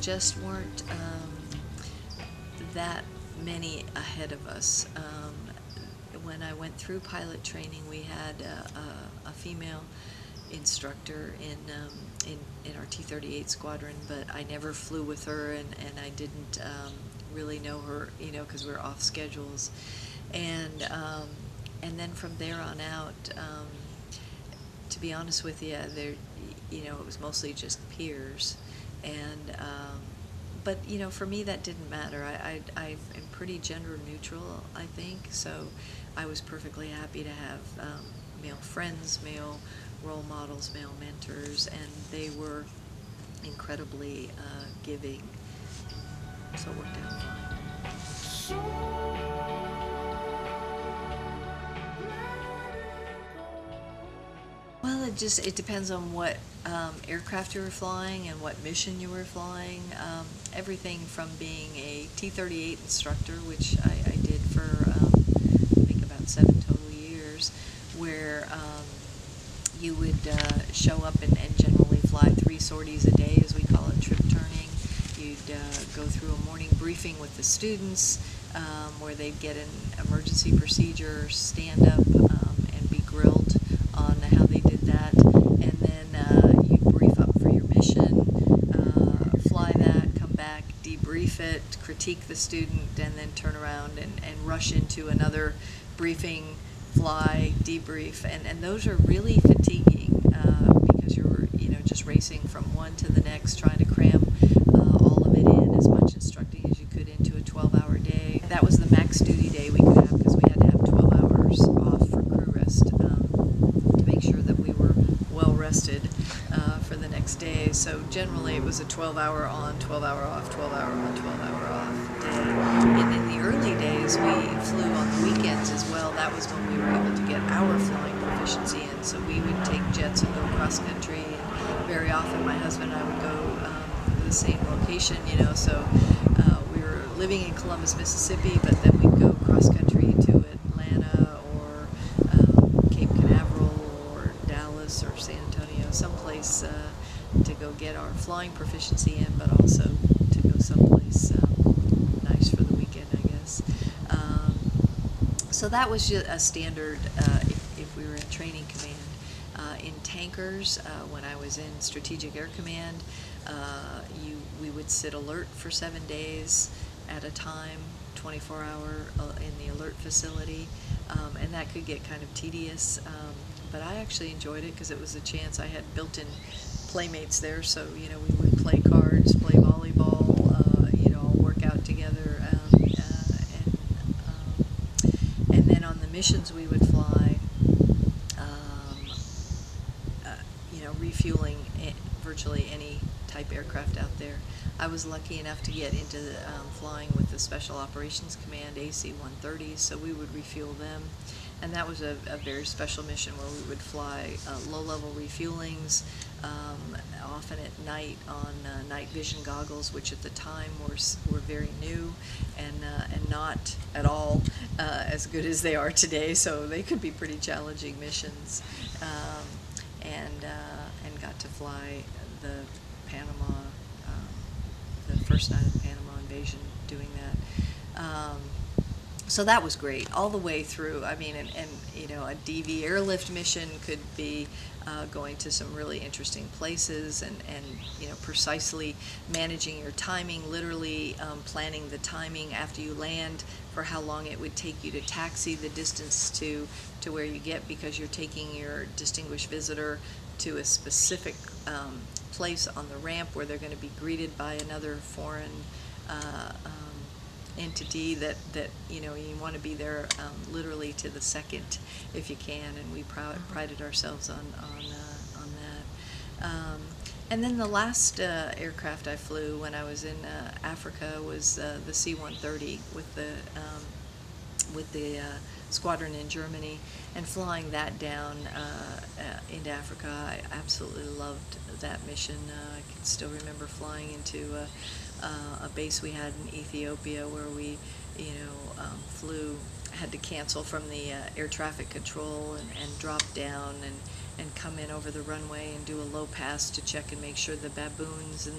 just weren't that many ahead of us. When I went through pilot training, we had a female instructor in our T-38 squadron, but I never flew with her, and I didn't really know her, because we were off schedules. And then from there on out, to be honest with you, it was mostly just peers, and but for me that didn't matter. I am pretty gender neutral, I think, so I was perfectly happy to have male friends, male role models, male mentors, and they were incredibly giving, so it worked out fine. Well, it depends on what aircraft you were flying and what mission you were flying. Everything from being a T-38 instructor, which I did for I think about 7 total years, where you would show up and generally fly 3 sorties a day, as we call it, trip turning. You'd go through a morning briefing with the students, where they'd get an emergency procedure, stand up, and be grilled on how they did that, and then you brief up for your mission, fly that, come back, debrief it, critique the student, and then turn around and rush into another briefing, fly, debrief, and those are really fatiguing, because you're just racing from one to the next, trying to cram all of it in, as much instructing as you could, into a 12-hour day. That was the max duty day we could have, because we had to have 12 hours off for crew rest, to make sure that we were well rested for the next day. So generally it was a 12-hour on, 12-hour off, 12-hour on, 12-hour off day. And in the early days we flew on the weekends as well. That was when we were able to get our flying proficiency in. So we would take jets and go cross country, and very often my husband and I would go to the same location, so we were living in Columbus, Mississippi, but then we'd go cross country to Atlanta or Cape Canaveral or Dallas or San Antonio, someplace to go get our flying proficiency in, but also to go someplace nice for the weekend, I guess. So that was just a standard if we were in training command. In tankers, when I was in Strategic Air Command, we would sit alert for 7 days at a time, 24-hour in the alert facility, and that could get kind of tedious, but I actually enjoyed it because it was a chance. I had built-in playmates there, so we would play cards, play volleyball, all work out together, and then on the missions we would fly, refueling virtually any type aircraft out there. I was lucky enough to get into flying with the Special Operations Command AC-130s, so we would refuel them, and that was a very special mission where we would fly low-level refuelings, often at night on night vision goggles, which at the time were very new and not at all as good as they are today, so they could be pretty challenging missions, and got to fly the Panama, the first night of the Panama invasion, doing that. So that was great all the way through. I mean, and a DV airlift mission could be going to some really interesting places, and precisely managing your timing, literally planning the timing after you land for how long it would take you to taxi the distance to where you get, because you're taking your distinguished visitor to a specific place on the ramp where they're going to be greeted by another foreign entity that you want to be there literally to the second if you can, and we prided ourselves on that. And then the last aircraft I flew when I was in Africa was the C-130 with the squadron in Germany, and flying that down into Africa. I absolutely loved that mission. I can still remember flying into a base we had in Ethiopia where we, had to cancel from the air traffic control and drop down and come in over the runway and do a low pass to check and make sure the baboons and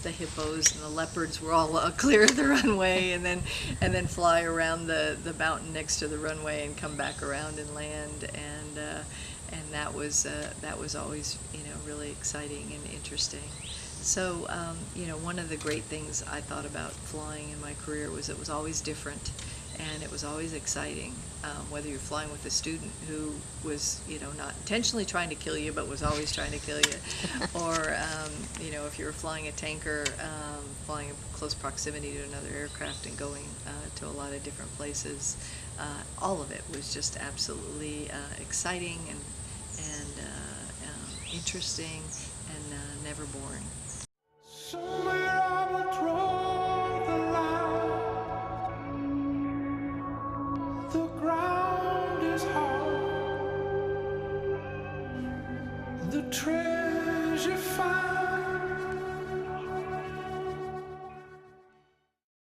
the hippos and the leopards were all clear of the runway, and then fly around the mountain next to the runway and come back around and land, and that was always, really exciting and interesting. So, one of the great things I thought about flying in my career was it was always different, and it was always exciting, whether you're flying with a student who was, not intentionally trying to kill you, but was always trying to kill you, or, if you were flying a tanker, flying in close proximity to another aircraft and going to a lot of different places. All of it was just absolutely exciting and interesting and never boring. Somewhere I will draw the line. The ground is hard. The treasure found.